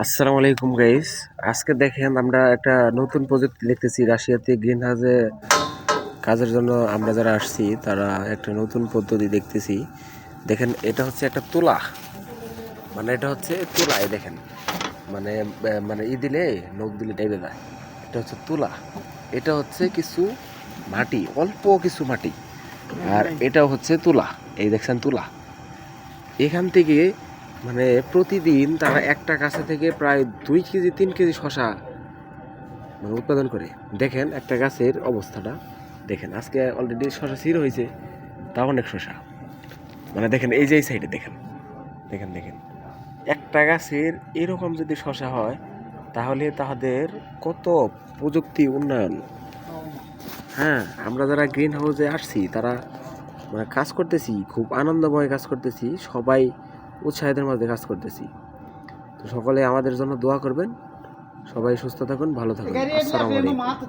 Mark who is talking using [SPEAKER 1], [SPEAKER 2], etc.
[SPEAKER 1] আসসালামু আলাইকুম গাইস। আজকে দেখেন আমরা একটা নতুন প্রজেক্ট লিখতেছি রাশিয়াতে গ্রিন হাউসে কাজের জন্য। আমরা যারা আসছি তারা একটা নতুন পদ্ধতি দেখতেছি। দেখেন এটা হচ্ছে একটা তুলা, মানে এটা হচ্ছে তুলা। এই দেখেন মানে মানে দিলে নখ দিলে ডেবে যায়। এটা হচ্ছে তুলা। এটা হচ্ছে কিছু মাটি, অল্প কিছু মাটি, আর এটা হচ্ছে তুলা। এই দেখছেন তুলা। এখান থেকে মানে প্রতিদিন তারা একটা গাছে থেকে প্রায় 2 কেজি 3 কেজি শশা মানে উৎপাদন করে। দেখেন একটা গাছের অবস্থাটা দেখেন, আজকে অলরেডি শশা ছিঁড়ে হয়েছে, তাও অনেক শশা। মানে দেখেন এই যে এই সাইডে দেখেন দেখেন দেখেন একটা গাছের এরকম যদি শশা হয় তাহলে তাদের কত প্রযুক্তি উন্নয়ন। হ্যাঁ, আমরা যারা গ্রিন হাউসে আসছি তারা মানে কাজ করতেছি, খুব আনন্দময় কাজ করতেছি, সবাই উৎসাহের মধ্যে কাজ করতেছি। তো সকলে আমাদের জন্য দোয়া করবেন। সবাই সুস্থ থাকুন, ভালো থাকুন। আসসালামু আলাইকুম।